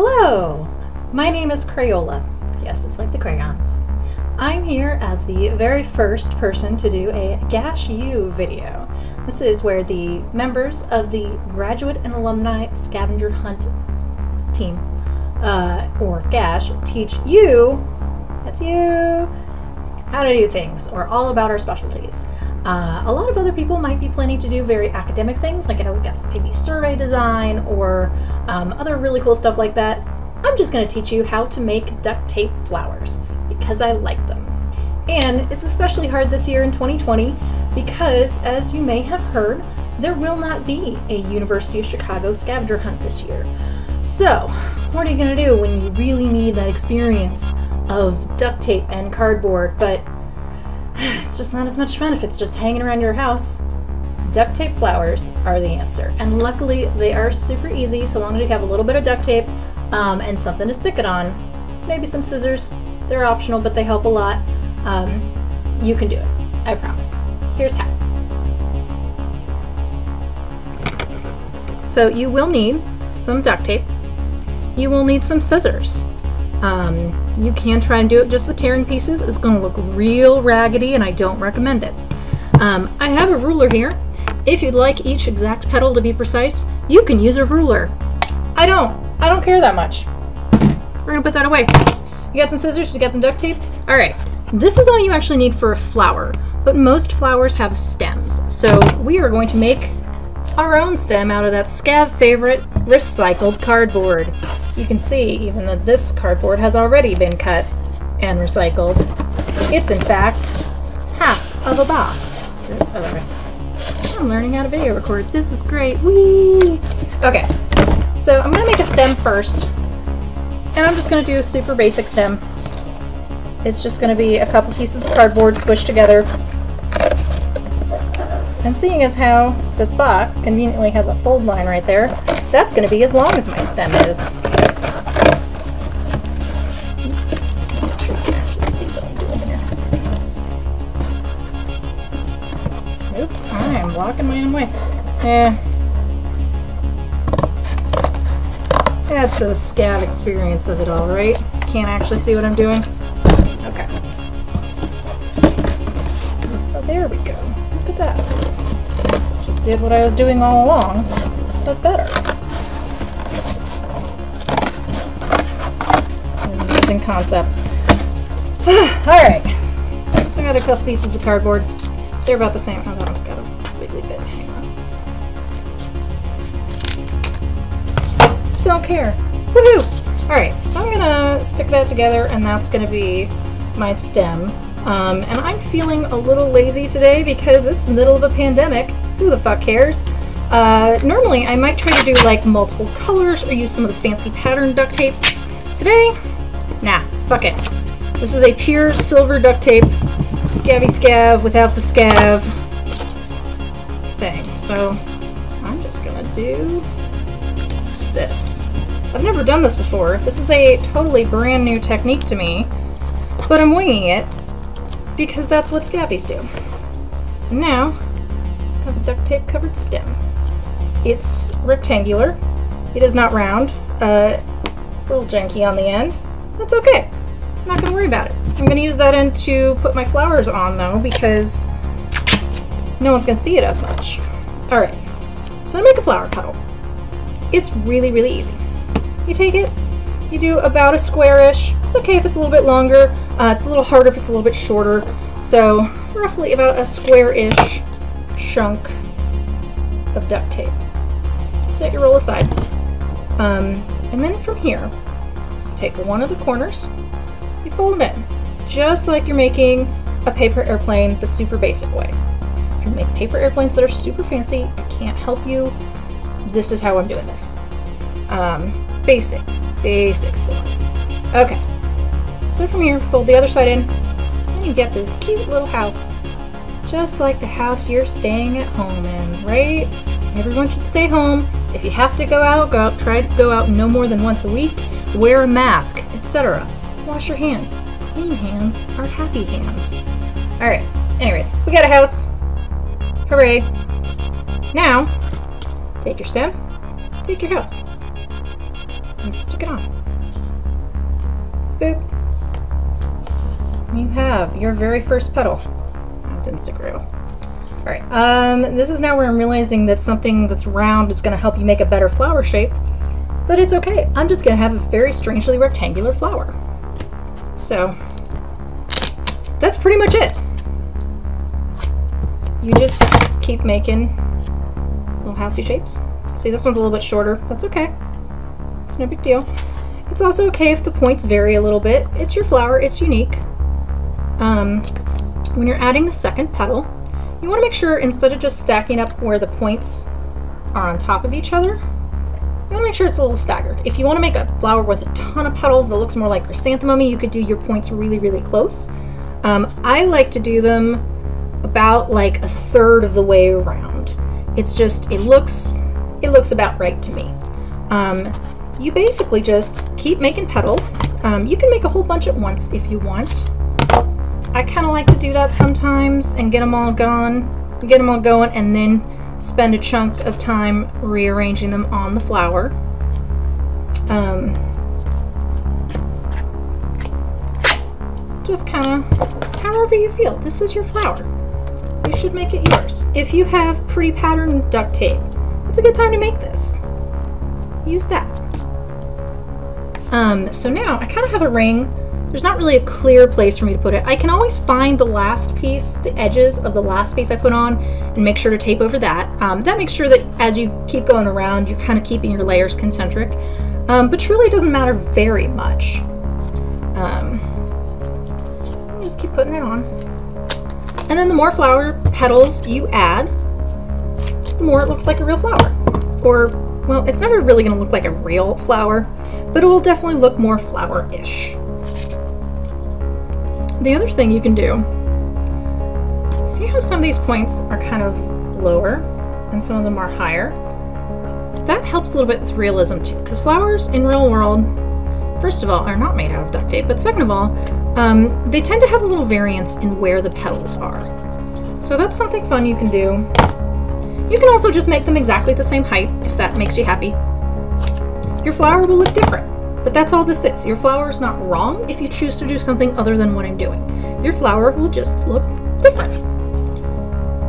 Hello! My name is Crayola. Yes, it's like the crayons. I'm here as the very first person to do a GASH U video. This is where the members of the Graduate and Alumni Scavenger Hunt team, or GASH, teach you, that's you, how to do things, or all about our specialties. A lot of other people might be planning to do very academic things, like, we got some maybe survey design or other really cool stuff like that. I'm just going to teach you how to make duct tape flowers because I like them. And it's especially hard this year in 2020 because, as you may have heard, there will not be a University of Chicago scavenger hunt this year. So, what are you going to do when you really need that experience of duct tape and cardboard, but it's just not as much fun if it's just hanging around your house? Duct tape flowers are the answer. And luckily, they are super easy so long as you have a little bit of duct tape and something to stick it on. Maybe some scissors. They're optional, but they help a lot. You can do it. I promise. Here's how. So you will need some duct tape. You will need some scissors. You can try and do it just with tearing pieces. It's going to look real raggedy and I don't recommend it. I have a ruler here. If you'd like each exact petal to be precise, you can use a ruler. I don't care that much. We're going to put that away. You got some scissors, you got some duct tape. All right, this is all you actually need for a flower, but most flowers have stems. So we are going to make our own stem out of that Scav favorite recycled cardboard. You can see even that this cardboard has already been cut and recycled. It's in fact half of a box. I'm learning how to video record. This is great. Whee! Okay, so I'm gonna make a stem first, and I'm just gonna do a super basic stem. It's just gonna be a couple pieces of cardboard squished together. And seeing as how this box conveniently has a fold line right there, that's going to be as long as my stem is. Not sure you can actually see what I'm doing here. Nope, I am blocking my own way. That's the scav experience of it all, right? Can't actually see what I'm doing. Okay. Oh, there we go. Look at that. Just did what I was doing all along, but better. Amazing concept. Alright, so I got a couple pieces of cardboard. They're about the same. Oh, that one's got a wiggly bit. Hang on. Don't care. Woohoo! Alright, so I'm gonna stick that together, and that's gonna be my stem. And I'm feeling a little lazy today because it's the middle of a pandemic. Who the fuck cares? Normally I might try to do like multiple colors or use some of the fancy pattern duct tape. Today, nah, fuck it. This is a pure silver duct tape, scavvy scav without the scav thing. So I'm just gonna do this. I've never done this before. This is a totally brand new technique to me, but I'm winging it because that's what scavvies do. And now, I have a duct tape covered stem. It's rectangular. It is not round. It's a little janky on the end. That's okay. I'm not gonna worry about it. I'm gonna use that end to put my flowers on though because no one's gonna see it as much. Alright, so to make a flower petal, it's really, really easy. You take it, you do about a square-ish. It's okay if it's a little bit longer. It's a little harder if it's a little bit shorter. So roughly about a square-ish chunk of duct tape. Set your roll aside. And then from here, take one of the corners, you fold it in, just like you're making a paper airplane the super basic way. If you make paper airplanes that are super fancy, I can't help you. This is how I'm doing this. Basics though. Okay, so from here, fold the other side in, and you get this cute little house. Just like the house you're staying at home in, right? Everyone should stay home. If you have to go out, try to go out no more than once a week. Wear a mask, etc. Wash your hands. Clean hands are happy hands. Alright, anyways, we got a house. Hooray. Now, take your stem, take your house. and stick it on. Boop. You have your very first petal. Oh, it didn't stick real. Alright, this is now where I'm realizing that something that's round is going to help you make a better flower shape, but it's okay. I'm just going to have a very strangely rectangular flower. So, that's pretty much it. You just keep making little housey shapes. See, this one's a little bit shorter. That's okay. It's no big deal. It's also okay if the points vary a little bit. It's your flower, it's unique. When you're adding the second petal, you want to make sure instead of just stacking up where the points are on top of each other, you want to make sure it's a little staggered. If you want to make a flower with a ton of petals that looks more like chrysanthemum, you could do your points really, really close. I like to do them about like a third of the way around. It's just, it looks about right to me. You basically just keep making petals. You can make a whole bunch at once if you want. I kind of like to do that sometimes and get them all going, and then spend a chunk of time rearranging them on the flower. Just kind of however you feel. This is your flower. You should make it yours. If you have pretty pattern duct tape, it's a good time to make this. Use that. So now I kind of have a ring. There's not really a clear place for me to put it. I can always find the last piece, the edges of the last piece I put on, and make sure to tape over that. That makes sure that as you keep going around, you're kind of keeping your layers concentric. But truly it doesn't matter very much. Just keep putting it on. And then the more flower petals you add, the more it looks like a real flower. Or, well, it's never really going to look like a real flower, but it will definitely look more flower-ish. The other thing you can do, see how some of these points are kind of lower and some of them are higher? That helps a little bit with realism too, because flowers in real world, first of all, are not made out of duct tape, but second of all, they tend to have a little variance in where the petals are. So that's something fun you can do. You can also just make them exactly the same height, if that makes you happy. Your flower will look different. But that's all this is. Your flower is not wrong if you choose to do something other than what I'm doing. Your flower will just look different.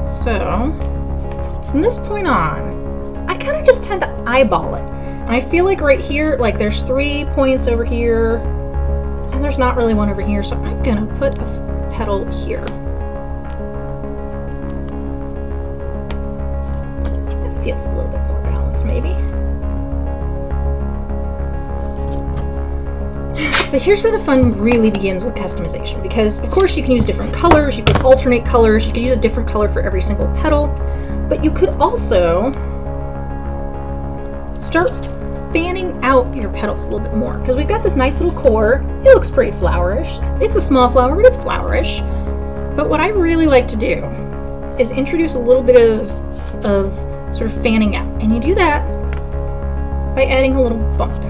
So, from this point on, I kind of just tend to eyeball it. And I feel like right here, like there's 3 points over here, and there's not really one over here, so I'm gonna put a petal here. It feels a little bit more balanced, maybe. But here's where the fun really begins with customization, because of course you can use different colors, you could alternate colors, you could use a different color for every single petal, but you could also start fanning out your petals a little bit more, because we've got this nice little core. It looks pretty flowerish. It's a small flower, but it's flowerish. But what I really like to do is introduce a little bit of sort of fanning out, and you do that by adding a little bump.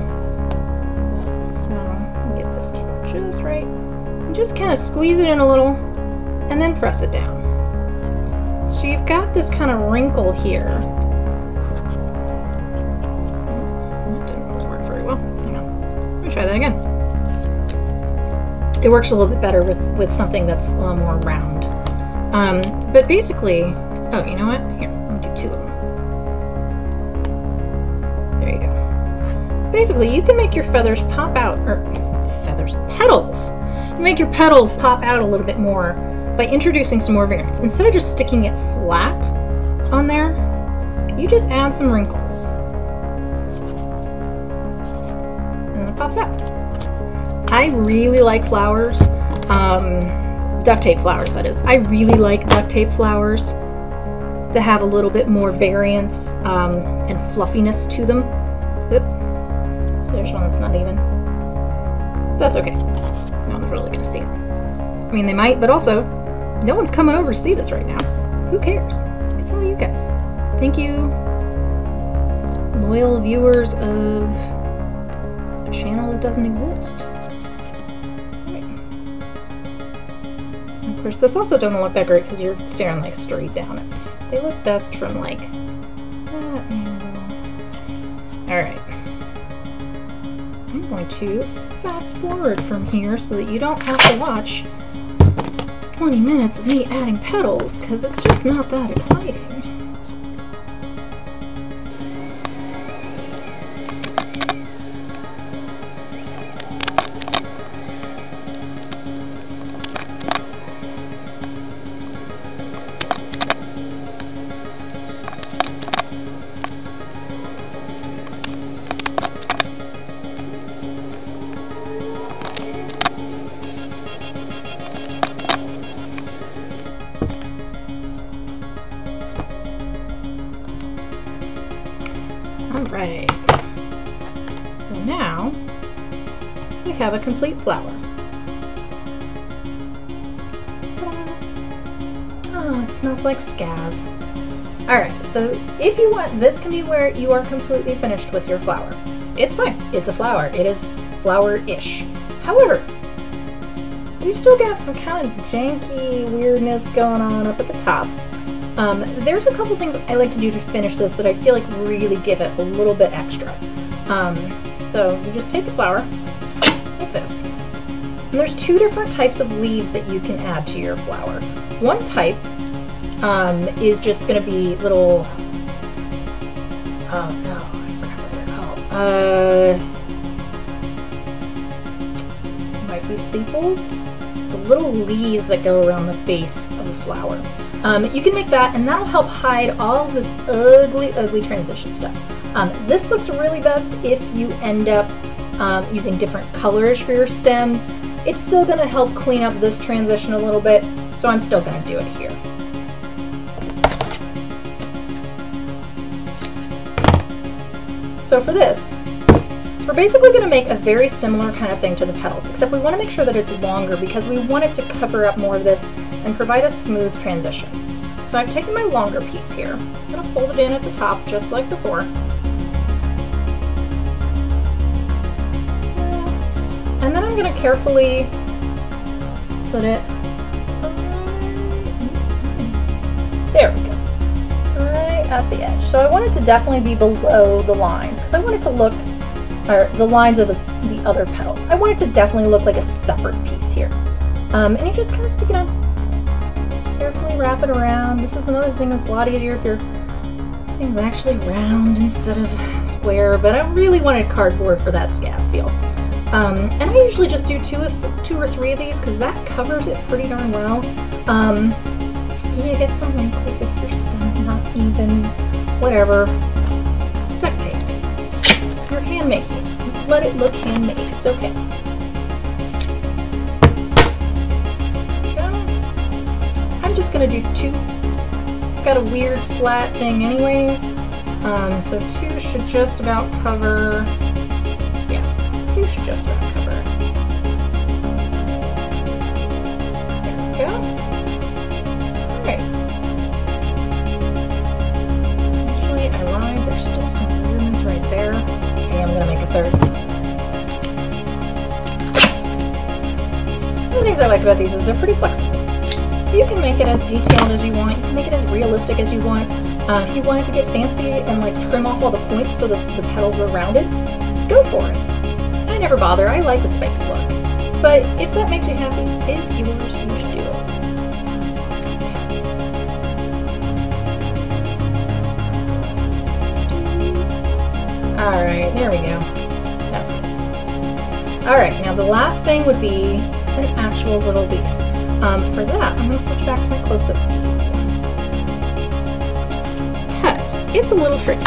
Just right, and just kind of squeeze it in a little and then press it down. So you've got this kind of wrinkle here. That didn't really work very well. Hang on, let me try that again. It works a little bit better with something that's a little more round. But basically, oh, you know what? Here, I'm gonna do 2 of them. There you go. Basically, you can make your feathers pop out, or petals. You make your petals pop out a little bit more by introducing some more variance. Instead of just sticking it flat on there, you just add some wrinkles. And then it pops out. I really like flowers, duct tape flowers that is. I really like duct tape flowers that have a little bit more variance and fluffiness to them. Oop. So there's one that's not even. That's okay. No one's really gonna see it. I mean, they might, but also, no one's coming over to see this right now. Who cares? It's all you guys. Thank you, loyal viewers of a channel that doesn't exist. Right. So of course, this also doesn't look that great because you're staring like straight down it. They look best from like that angle. All right. I'm going to fast forward from here so that you don't have to watch 20 minutes of me adding petals, because it's just not that exciting. Alright, so now we have a complete flower. Oh, it smells like scav. Alright, so if you want, this can be where you are completely finished with your flower. It's fine, it's a flower. It is flower-ish. However, we've still got some kind of janky weirdness going on up at the top. There's a couple things I like to do to finish this that I feel like really give it a little bit extra. So you just take a flower like this. And there's two different types of leaves that you can add to your flower. One type is just going to be little, oh no, I forgot what they're called. Might be sepals? The little leaves that go around the base of the flower. You can make that, and that'll help hide all of this ugly, ugly transition stuff. This looks really best if you end up using different colors for your stems. It's still going to help clean up this transition a little bit, so I'm still going to do it here. So for this, we're basically going to make a very similar kind of thing to the petals, except we want to make sure that it's longer because we want it to cover up more of this and provide a smooth transition. So I've taken my longer piece here. I'm going to fold it in at the top just like before. And then I'm going to carefully put it there we go, right at the edge. So I want it to definitely be below the lines because I want it to look, or the lines of the other petals. I want it to definitely look like a separate piece here. And you just kind of stick it on. Carefully wrap it around. This is another thing that's a lot easier if your thing's actually round instead of square, but I really wanted cardboard for that scav feel. And I usually just do two or three of these because that covers it pretty darn well. You get some wrinkles if your stem not even, whatever. It's duct tape. You're handmaking. Let it look handmade. It's okay. I'm just gonna do two. Got a weird flat thing anyways, so two should just about cover. Yeah, two should just about cover. There we go. All right. Actually, I lied. There's still some weirdness right there. Okay, I'm gonna make a third. One of the things I like about these is they're pretty flexible. You can make it as detailed as you want. You can make it as realistic as you want. If you wanted to get fancy and like trim off all the points so that the petals are rounded, go for it. I never bother. I like the spiky look. But if that makes you happy, it's yours. You should do it. All right, there we go. That's good. All right, now the last thing would be an actual little leaf. For that, I'm going to switch back to my close-up view. Because it's a little tricky.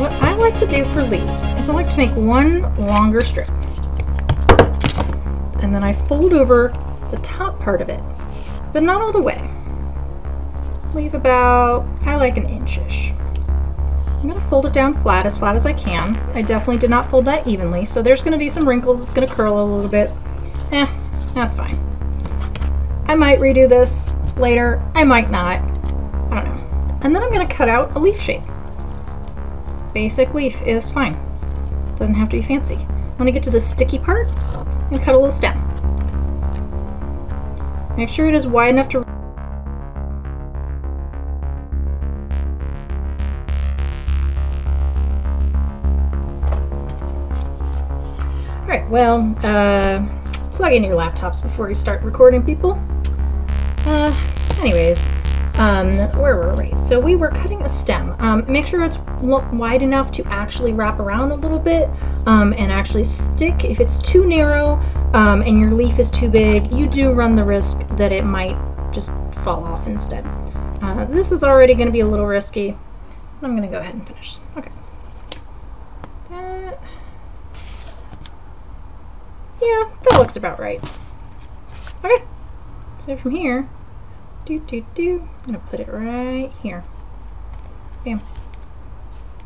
What I like to do for leaves is I like to make one longer strip. And then I fold over the top part of it, but not all the way. Leave about, I like an inch-ish. I'm going to fold it down flat as I can. I definitely did not fold that evenly, so there's going to be some wrinkles. It's going to curl a little bit. That's fine. I might redo this later, I might not, I don't know. And then I'm going to cut out a leaf shape. Basic leaf is fine. Doesn't have to be fancy. When I get to the sticky part, I'm going to cut a little stem. Make sure it is wide enough to Alright, well, plug in your laptops before you start recording, people. Anyways, where were we? So we were cutting a stem. Make sure it's wide enough to actually wrap around a little bit and actually stick. If it's too narrow and your leaf is too big, you do run the risk that it might just fall off instead. This is already going to be a little risky. I'm going to go ahead and finish. Okay. Yeah, that looks about right. Okay, so from here, I'm gonna put it right here. Bam.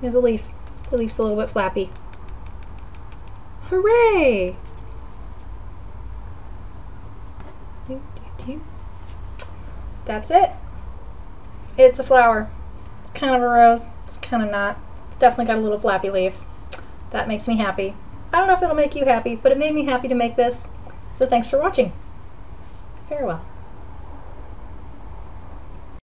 There's a leaf. The leaf's a little bit flappy. Hooray! That's it. It's a flower. It's kind of a rose. It's kind of not. It's definitely got a little flappy leaf. That makes me happy. I don't know if it'll make you happy, but it made me happy to make this. So thanks for watching. Farewell.